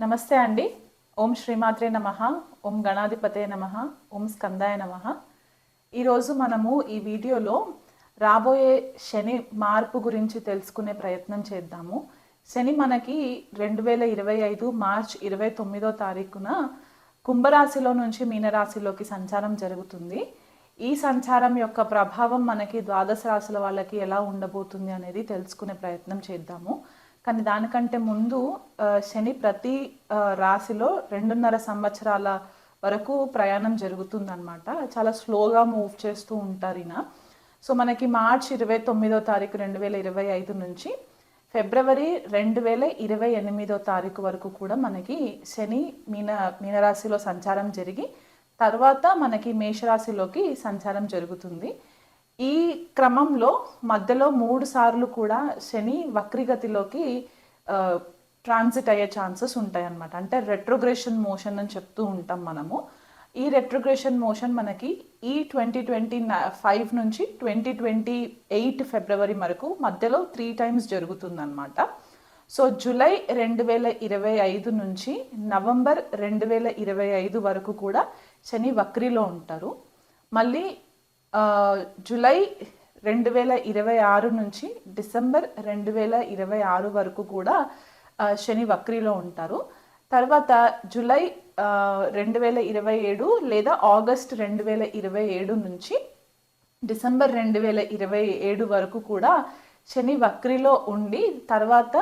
నమస్తే అండి. ఓం శ్రీమాత్రే నమః, ఓం గణాధిపతే నమః, ఓం స్కందాయ నమః. ఈరోజు మనము ఈ వీడియోలో రాబోయే శని మార్పు గురించి తెలుసుకునే ప్రయత్నం చేద్దాము. శని మనకి 2025 మార్చ్ 29వ తారీఖున కుంభరాశిలో నుంచి మీనరాశిలోకి సంచారం జరుగుతుంది. ఈ సంచారం యొక్క ప్రభావం మనకి ద్వాదశ రాశుల వాళ్ళకి ఎలా ఉండబోతుంది అనేది తెలుసుకునే ప్రయత్నం చేద్దాము. కానీ దానికంటే ముందు శని ప్రతి రాశిలో 2.5 సంవత్సరాల వరకు ప్రయాణం జరుగుతుందన్నమాట. చాలా స్లోగా మూవ్ చేస్తూ ఉంటారు ఈయన. సో మనకి మార్చ్ 29వ తారీఖు 2025 నుంచి ఫిబ్రవరి 2028వ తారీఖు వరకు కూడా మనకి శని మీనరాశిలో సంచారం జరిగి తర్వాత మనకి మేషరాశిలోకి సంచారం జరుగుతుంది. ఈ క్రమంలో మధ్యలో 3 సార్లు కూడా శని వక్రిగతిలోకి ట్రాన్సిట్ అయ్యే ఛాన్సెస్ ఉంటాయి అన్నమాట. అంటే రెట్రోగ్రెషన్ మోషన్ అని చెప్తూ ఉంటాం మనము. ఈ రెట్రోగ్రెషన్ మోషన్ మనకి ఈ 2025 నుంచి 2028 ఫిబ్రవరి వరకు మధ్యలో 3 టైమ్స్ జరుగుతుందన్నమాట. సో జూలై 2025 నుంచి నవంబర్ 2025 వరకు కూడా శని వక్రిలో ఉంటారు. మళ్ళీ జూలై 2026 నుంచి డిసెంబర్ 2026 వరకు కూడా శని వక్రిలో ఉంటారు. తర్వాత జూలై 2027 లేదా ఆగస్ట్ 2027 నుంచి డిసెంబర్ 2027 వరకు కూడా శని వక్రిలో ఉండి తర్వాత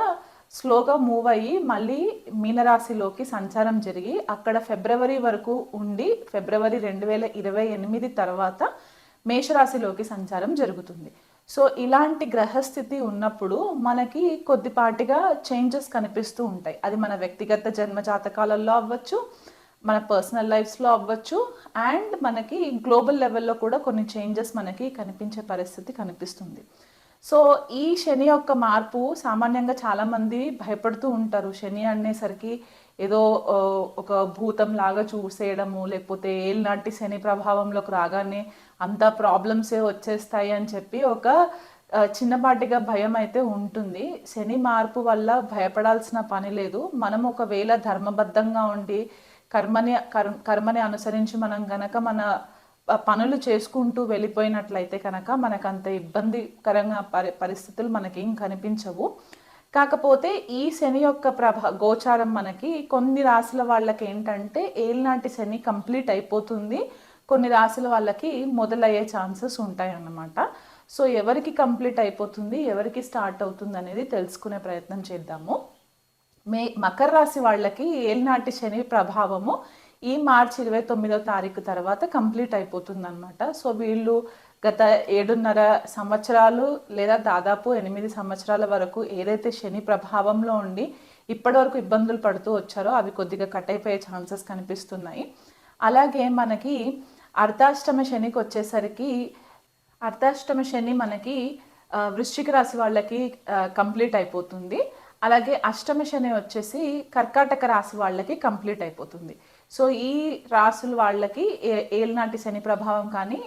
స్లోగా మూవ్ అయ్యి మళ్ళీ మీనరాశిలోకి సంచారం జరిగి అక్కడ ఫిబ్రవరి వరకు ఉండి ఫిబ్రవరి 2028 తర్వాత మేషరాశిలోకి సంచారం జరుగుతుంది. సో ఇలాంటి గ్రహస్థితి ఉన్నప్పుడు మనకి కొద్దిపాటిగా చేంజెస్ కనిపిస్తూ ఉంటాయి. అది మన వ్యక్తిగత జన్మ జాతకాలలో అవ్వచ్చు, మన పర్సనల్ లైఫ్స్లో అవ్వచ్చు, అండ్ మనకి గ్లోబల్ లెవెల్లో కూడా కొన్ని చేంజెస్ మనకి కనిపించే పరిస్థితి కనిపిస్తుంది. సో ఈ శని యొక్క మార్పు సామాన్యంగా చాలామంది భయపడుతూ ఉంటారు. శని అనేసరికి ఏదో ఒక భూతం లాగా చూసేయడము, లేకపోతే ఏళ్ళనాటి శని ప్రభావంలోకి రాగానే అంతా ప్రాబ్లమ్సే వచ్చేస్తాయి అని చెప్పి ఒక చిన్నపాటిగా భయం అయితే ఉంటుంది. శని మార్పు వల్ల భయపడాల్సిన పని లేదు. మనం ఒకవేళ ధర్మబద్ధంగా ఉండి కర్మని అనుసరించి మనం గనక మన పనులు చేసుకుంటూ వెళ్ళిపోయినట్లయితే కనుక మనకు అంత ఇబ్బందికరంగా పరిస్థితులు మనకేం కనిపించవు. కాకపోతే ఈ శని యొక్క గోచారం మనకి కొన్ని రాశుల వాళ్ళకి ఏంటంటే ఏళ్ళనాటి శని కంప్లీట్ అయిపోతుంది, కొన్ని రాశుల వాళ్ళకి మొదలయ్యే ఛాన్సెస్ ఉంటాయి అన్నమాట. సో ఎవరికి కంప్లీట్ అయిపోతుంది, ఎవరికి స్టార్ట్ అవుతుంది అనేది తెలుసుకునే ప్రయత్నం చేద్దాము. మకర రాశి వాళ్ళకి ఏళ్ళనాటి శని ప్రభావము ఈ మార్చి 29వ తారీఖు తర్వాత కంప్లీట్ అయిపోతుంది అనమాట. సో వీళ్ళు గత 7.5 సంవత్సరాలు లేదా దాదాపు 8 సంవత్సరాల వరకు ఏదైతే శని ప్రభావంలో ఉండి ఇప్పటివరకు ఇబ్బందులు పడుతూ వచ్చారో అవి కొద్దిగా కట్ అయిపోయే ఛాన్సెస్ కనిపిస్తున్నాయి. అలాగే మనకి అర్ధాష్టమ శనికి వచ్చేసరికి అర్ధాష్టమ శని మనకి వృశ్చిక రాశి వాళ్ళకి కంప్లీట్ అయిపోతుంది. అలాగే అష్టమ శని వచ్చేసి కర్కాటక రాశి వాళ్ళకి కంప్లీట్ అయిపోతుంది. సో ఈ రాశుల వాళ్ళకి ఏళ్ళనాటి శని ప్రభావం కానీ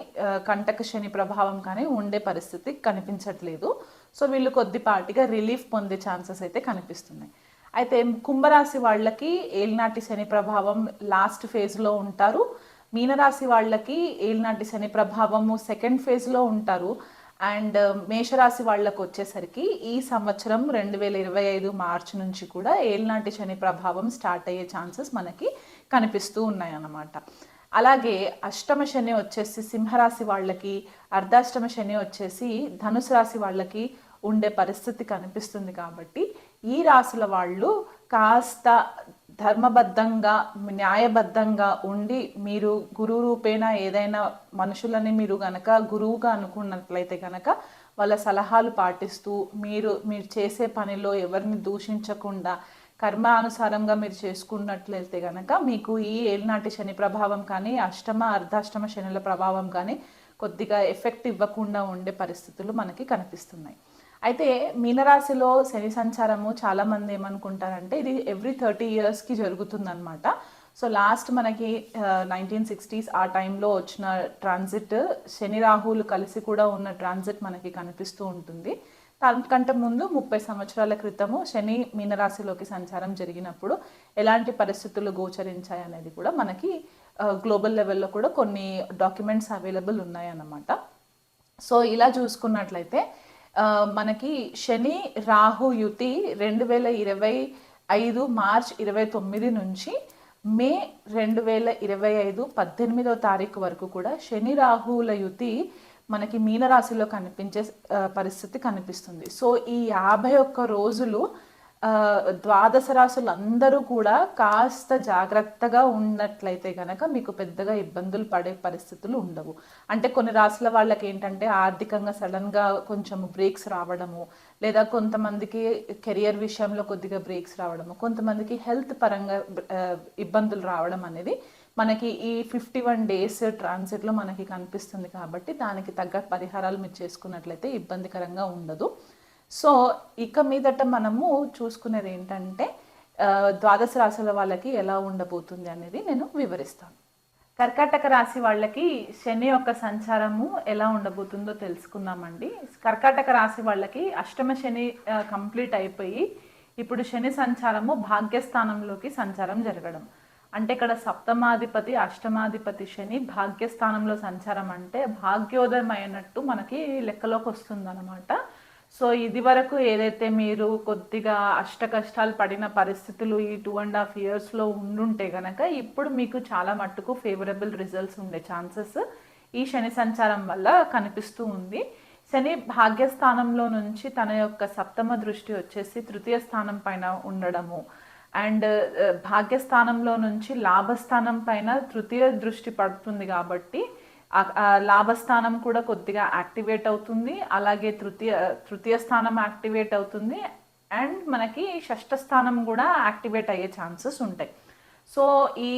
కంటక శని ప్రభావం కానీ ఉండే పరిస్థితి కనిపించట్లేదు. సో వీళ్ళు కొద్దిపాటిగా రిలీఫ్ పొందే ఛాన్సెస్ అయితే కనిపిస్తున్నాయి. అయితే కుంభరాశి వాళ్ళకి ఏళ్ళనాటి శని ప్రభావం లాస్ట్ ఫేజ్లో ఉంటారు. మీనరాశి వాళ్ళకి ఏళ్ళనాటి శని ప్రభావము సెకండ్ ఫేజ్లో ఉంటారు. అండ్ మేషరాశి వాళ్ళకు వచ్చేసరికి ఈ సంవత్సరం 2025 మార్చి నుంచి కూడా ఏళ్ళనాటి శని ప్రభావం స్టార్ట్ అయ్యే ఛాన్సెస్ మనకి కనిపిస్తూ ఉన్నాయి అన్నమాట. అలాగే అష్టమ శని వచ్చేసి సింహరాశి వాళ్ళకి, అర్ధాష్టమ శని వచ్చేసి ధనుసు రాశి వాళ్ళకి ఉండే పరిస్థితి కనిపిస్తుంది. కాబట్టి ఈ రాశుల వాళ్ళు కాస్త ధర్మబద్ధంగా న్యాయబద్ధంగా ఉండి మీరు గురువు రూపేణ ఏదైనా మనుషులని మీరు గనక గురువుగా అనుకున్నట్లయితే కనుక వాళ్ళ సలహాలు పాటిస్తూ మీరు చేసే పనిలో ఎవరిని దూషించకుండా కర్మానుసారంగా మీరు చేసుకున్నట్లయితే కనుక మీకు ఈ ఏళ్ళనాటి శని ప్రభావం కానీ అర్ధాష్టమ శనుల ప్రభావం కానీ కొద్దిగా ఎఫెక్ట్ ఇవ్వకుండా ఉండే పరిస్థితులు మనకి కనిపిస్తున్నాయి. అయితే మీనరాశిలో శని సంచారము చాలామంది ఏమనుకుంటారంటే ఇది ఎవ్రీ 30 yearsకి జరుగుతుందన్నమాట. సో లాస్ట్ మనకి 1960s ఆ టైంలో వచ్చిన ట్రాన్సిట్ శని రాహువులు కలిసి కూడా ఉన్న ట్రాన్సిట్ మనకి కనిపిస్తూ ఉంటుంది. దానికంటే ముందు 30 సంవత్సరాల క్రితము శని మీనరాశిలోకి సంచారం జరిగినప్పుడు ఎలాంటి పరిస్థితులు గోచరించాయి అనేది కూడా మనకి గ్లోబల్ లెవెల్లో కూడా కొన్ని డాక్యుమెంట్స్ అవైలబుల్ ఉన్నాయన్నమాట. సో ఇలా చూసుకున్నట్లయితే మనకి శని రాహు యుతి 2025 మార్చ్ 29 నుంచి మే 2025 18వ తారీఖు వరకు కూడా శని రాహువుల యుతి మనకి మీనరాశిలో కనిపించే పరిస్థితి కనిపిస్తుంది. సో ఈ 51 రోజులు ద్వాదశ రాశులు అందరూ కూడా కాస్త జాగ్రత్తగా ఉన్నట్లయితే కనుక మీకు పెద్దగా ఇబ్బందులు పడే పరిస్థితులు ఉండవు. అంటే కొన్ని రాశుల వాళ్ళకి ఏంటంటే ఆర్థికంగా సడన్గా కొంచెం బ్రేక్స్ రావడము, లేదా కొంతమందికి కెరియర్ విషయంలో కొద్దిగా బ్రేక్స్ రావడము, కొంతమందికి హెల్త్ పరంగా ఇబ్బందులు రావడం అనేది మనకి ఈ 51 డేస్ ట్రాన్సిట్లో మనకి కనిపిస్తుంది. కాబట్టి దానికి తగ్గ పరిహారాలు మీరు చేసుకున్నట్లయితే ఇబ్బందికరంగా ఉండదు. సో ఇక మీదట మనము చూసుకునేది ఏంటంటే ద్వాదశ రాశుల వాళ్ళకి ఎలా ఉండబోతుంది అనేది నేను వివరిస్తాను. కర్కాటక రాశి వాళ్ళకి శని యొక్క సంచారము ఎలా ఉండబోతుందో తెలుసుకుందామండి. కర్కాటక రాశి వాళ్ళకి అష్టమ శని కంప్లీట్ అయిపోయి ఇప్పుడు శని సంచారము భాగ్యస్థానంలోకి సంచారం జరగడం. అంటే ఇక్కడ సప్తమాధిపతి అష్టమాధిపతి శని భాగ్యస్థానంలో సంచారం అంటే భాగ్యోదయం అయినట్టు మనకి లెక్కలోకి వస్తుంది అనమాట. సో ఇది వరకు ఏదైతే మీరు కొద్దిగా అష్ట కష్టాలు పడిన పరిస్థితులు ఈ 2.5 yearsలో ఉండుంటే గనక ఇప్పుడు మీకు చాలా మట్టుకు ఫేవరబుల్ రిజల్ట్స్ ఉండే ఛాన్సెస్ ఈ శని సంచారం వల్ల కనిపిస్తూ ఉంది. శని భాగ్యస్థానంలో నుంచి తన యొక్క సప్తమ దృష్టి వచ్చేసి తృతీయ స్థానం పైన ఉండడము, అండ్ భాగ్యస్థానంలో నుంచి లాభస్థానం పైన తృతీయ దృష్టి పడుతుంది కాబట్టి లాభస్థానం కూడా కొద్దిగా యాక్టివేట్ అవుతుంది. అలాగే తృతీయ స్థానం యాక్టివేట్ అవుతుంది, అండ్ మనకి షష్ఠ స్థానం కూడా యాక్టివేట్ అయ్యే ఛాన్సెస్ ఉంటాయి. సో ఈ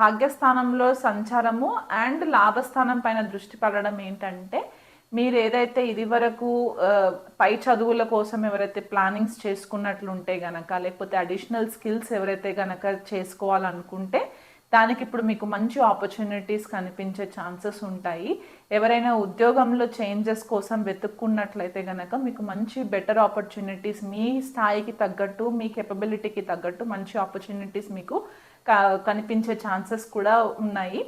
భాగ్యస్థానంలో సంచారము అండ్ లాభస్థానం పైన దృష్టి పడడం ఏంటంటే మీరు ఏదైతే ఇది వరకు పై చదువుల కోసం ఎవరైతే ప్లానింగ్స్ చేసుకున్నట్లుంటే గనక, లేకపోతే అడిషనల్ స్కిల్స్ ఎవరైతే గనక చేసుకోవాలనుకుంటే దానికి ఇప్పుడు మీకు మంచి ఆపర్చునిటీస్ కనిపించే ఛాన్సెస్ ఉంటాయి. ఎవరైనా ఉద్యోగంలో చేంజెస్ కోసం వెతుక్కున్నట్లయితే కనుక మీకు మంచి బెటర్ ఆపర్చునిటీస్, మీ స్థాయికి తగ్గట్టు మీ కెపబిలిటీకి తగ్గట్టు మంచి ఆపర్చునిటీస్ మీకు కనిపించే ఛాన్సెస్ కూడా ఉన్నాయి.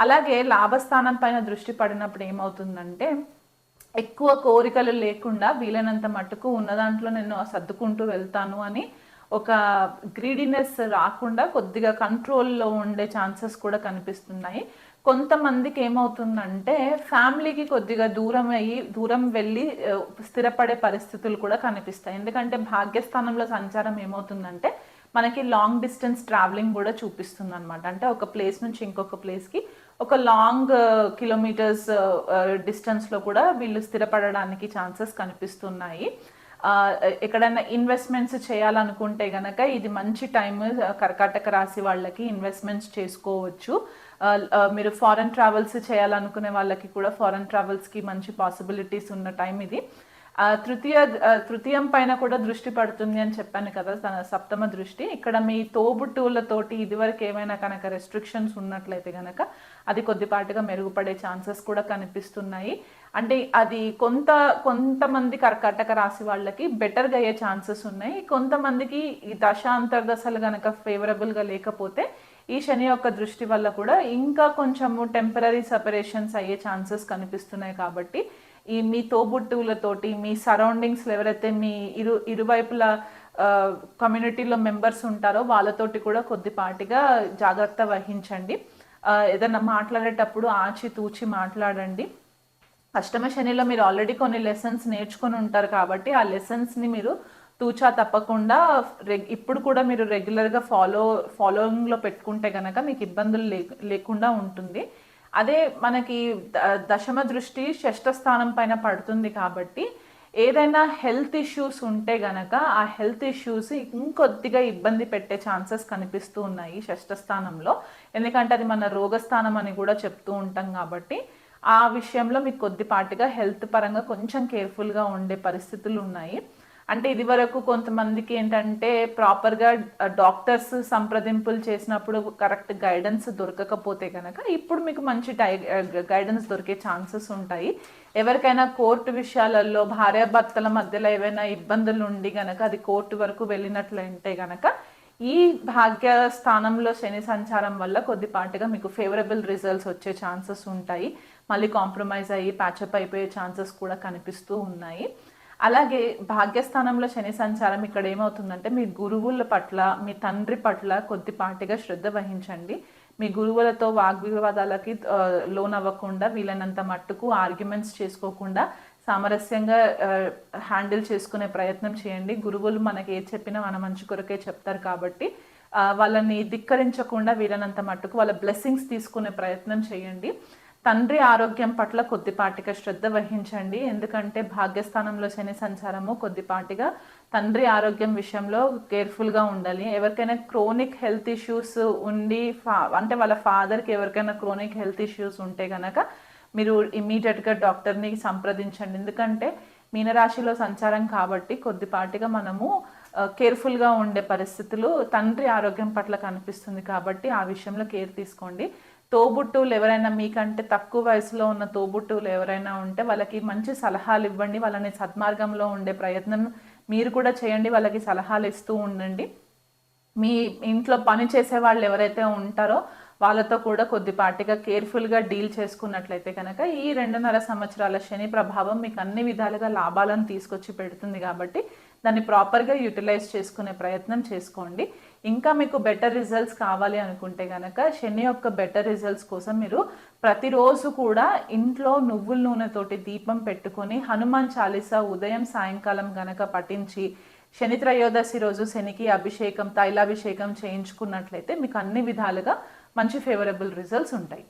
అలాగే లాభస్థానం పైన దృష్టి పడినప్పుడు ఏమవుతుందంటే ఎక్కువ కోరికలు లేకుండా వీలైనంత మట్టుకు ఉన్న దాంట్లో నేను సర్దుకుంటూ వెళ్తాను అని ఒక గ్రీడీనెస్ రాకుండా కొద్దిగా కంట్రోల్లో ఉండే ఛాన్సెస్ కూడా కనిపిస్తున్నాయి. కొంతమందికి ఏమవుతుందంటే ఫ్యామిలీకి కొద్దిగా దూరం వెళ్ళి స్థిరపడే పరిస్థితులు కూడా కనిపిస్తాయి. ఎందుకంటే భాగ్యస్థానంలో సంచారం ఏమవుతుందంటే మనకి లాంగ్ డిస్టెన్స్ ట్రావెలింగ్ కూడా చూపిస్తుంది అనమాట. అంటే ఒక ప్లేస్ నుంచి ఇంకొక ప్లేస్కి ఒక లాంగ్ కిలోమీటర్స్ డిస్టెన్స్లో కూడా వీళ్ళు స్థిరపడడానికి ఛాన్సెస్ కనిపిస్తున్నాయి. ఎక్కడైనా ఇన్వెస్ట్మెంట్స్ చేయాలనుకుంటే గనక ఇది మంచి టైం. కర్కాటక రాశి వాళ్ళకి ఇన్వెస్ట్మెంట్స్ చేసుకోవచ్చు. మీరు ఫారెన్ ట్రావెల్స్ చేయాలనుకునే వాళ్ళకి కూడా ఫారెన్ ట్రావెల్స్కి మంచి పాసిబిలిటీస్ ఉన్న టైం ఇది. తృతీయం పైన కూడా దృష్టి పడుతుంది అని చెప్పాను కదా, తన సప్తమ దృష్టి. ఇక్కడ మీ తోబుట్టువులతోటి ఇదివరకు ఏమైనా కనుక రెస్ట్రిక్షన్స్ ఉన్నట్లయితే కనుక అది కొద్దిపాటిగా మెరుగుపడే ఛాన్సెస్ కూడా కనిపిస్తున్నాయి. అంటే అది కొంతమంది కర్కాటక రాశి వాళ్ళకి బెటర్గా అయ్యే ఛాన్సెస్ ఉన్నాయి. కొంతమందికి ఈ దశాంతర్దశలు కనుక ఫేవరబుల్గా లేకపోతే ఈ శని యొక్క దృష్టి వల్ల కూడా ఇంకా కొంచెము టెంపరీ సెపరేషన్స్ అయ్యే ఛాన్సెస్ కనిపిస్తున్నాయి. కాబట్టి ఈ మీ తోబుట్టువులతోటి మీ సరౌండింగ్స్లో ఎవరైతే మీ ఇరువైపుల కమ్యూనిటీలో మెంబర్స్ ఉంటారో వాళ్ళతోటి కూడా కొద్దిపాటిగా జాగ్రత్త వహించండి. ఏదైనా మాట్లాడేటప్పుడు ఆచితూచి మాట్లాడండి. అష్టమ శనిలో మీరు ఆల్రెడీ కొన్ని లెసన్స్ నేర్చుకొని ఉంటారు కాబట్టి ఆ లెసన్స్ని మీరు తూచా తప్పకుండా ఇప్పుడు కూడా మీరు రెగ్యులర్గా ఫాలోయింగ్లో పెట్టుకుంటే కనుక మీకు ఇబ్బందులు లేకుండా ఉంటుంది. అదే మనకి దశమ దృష్టి షష్ఠ స్థానం పైన పడుతుంది కాబట్టి ఏదైనా హెల్త్ ఇష్యూస్ ఉంటే గనక ఆ హెల్త్ ఇష్యూస్ ఇంకొద్దిగా ఇబ్బంది పెట్టే ఛాన్సెస్ కనిపిస్తూ ఉన్నాయి షష్ఠ స్థానంలో. ఎందుకంటే అది మన రోగస్థానం అని కూడా చెప్తూ ఉంటాం కాబట్టి ఆ విషయంలో మీకు కొద్దిపాటిగా హెల్త్ పరంగా కొంచెం కేర్ఫుల్గా ఉండే పరిస్థితులు ఉన్నాయి. అంటే ఇది వరకు కొంతమందికి ఏంటంటే ప్రాపర్గా డాక్టర్స్ సంప్రదింపులు చేసినప్పుడు కరెక్ట్ గైడెన్స్ దొరకకపోతే కనుక ఇప్పుడు మీకు మంచి గైడెన్స్ దొరికే ఛాన్సెస్ ఉంటాయి. ఎవరికైనా కోర్టు విషయాలలో భార్యాభర్తల మధ్యలో ఏవైనా ఇబ్బందులు ఉండి గనక అది కోర్టు వరకు వెళ్ళినట్లయితే గనక ఈ భాగ్య స్థానంలో శని సంచారం వల్ల కొద్దిపాటిగా మీకు ఫేవరబుల్ రిజల్ట్స్ వచ్చే ఛాన్సెస్ ఉంటాయి. మళ్ళీ కాంప్రమైజ్ అయ్యి ప్యాచప్ అయిపోయే ఛాన్సెస్ కూడా కనిపిస్తూ ఉన్నాయి. అలాగే భాగ్యస్థానంలో శని సంచారం ఇక్కడ ఏమవుతుందంటే మీ గురువుల పట్ల, మీ తండ్రి పట్ల కొద్దిపాటిగా శ్రద్ధ వహించండి. మీ గురువులతో వాగ్వివాదాలకి లోనవ్వకుండా, వీలైనంత మట్టుకు ఆర్గ్యుమెంట్స్ చేసుకోకుండా సామరస్యంగా హ్యాండిల్ చేసుకునే ప్రయత్నం చేయండి. గురువులు మనకి ఏది చెప్పినా మన మంచి కొరకే చెప్తారు కాబట్టి వాళ్ళని ధిక్కరించకుండా వీలైనంత మట్టుకు వాళ్ళ బ్లెస్సింగ్స్ తీసుకునే ప్రయత్నం చేయండి. తండ్రి ఆరోగ్యం పట్ల కొద్దిపాటిగా శ్రద్ధ వహించండి. ఎందుకంటే భాగ్యస్థానంలో శని సంచారము కొద్దిపాటిగా తండ్రి ఆరోగ్యం విషయంలో కేర్ఫుల్గా ఉండాలి. ఎవరికైనా క్రోనిక్ హెల్త్ ఇష్యూస్ ఉండి అంటే వాళ్ళ ఫాదర్కి ఎవరికైనా క్రోనిక్ హెల్త్ ఇష్యూస్ ఉంటే కనుక మీరు ఇమీడియట్గా డాక్టర్ని సంప్రదించండి. ఎందుకంటే మీనరాశిలో సంచారం కాబట్టి కొద్దిపాటిగా మనము కేర్ఫుల్గా ఉండే పరిస్థితులు తండ్రి ఆరోగ్యం పట్ల కనిపిస్తుంది కాబట్టి ఆ విషయంలో కేర్ తీసుకోండి. తోబుట్టువులు ఎవరైనా, మీకంటే తక్కువ వయసులో ఉన్న తోబుట్టువులు ఎవరైనా ఉంటే వాళ్ళకి మంచి సలహాలు ఇవ్వండి. వాళ్ళని సద్మార్గంలో ఉండే ప్రయత్నం మీరు కూడా చేయండి. వాళ్ళకి సలహాలు ఇస్తూ ఉండండి. మీ ఇంట్లో పని చేసే వాళ్ళు ఎవరైతే ఉంటారో వాళ్ళతో కూడా కొద్దిపాటిగా కేర్ఫుల్గా డీల్ చేసుకున్నట్లయితే కనుక ఈ 2.5 సంవత్సరాల శని ప్రభావం మీకు అన్ని విధాలుగా లాభాలను తీసుకొచ్చి పెడుతుంది కాబట్టి దాన్ని ప్రాపర్గా యూటిలైజ్ చేసుకునే ప్రయత్నం చేసుకోండి. ఇంకా మీకు బెటర్ రిజల్ట్స్ కావాలి అనుకుంటే కనుక శని యొక్క బెటర్ రిజల్ట్స్ కోసం మీరు ప్రతిరోజు కూడా ఇంట్లో నువ్వుల నూనెతోటి దీపం పెట్టుకొని హనుమాన్ చాలీసా ఉదయం సాయంకాలం గనక పఠించి శని త్రయోదశి రోజు శనికి అభిషేకం, తైలాభిషేకం చేయించుకున్నట్లయితే మీకు అన్ని విధాలుగా మంచి ఫేవరబుల్ రిజల్ట్స్ ఉంటాయి.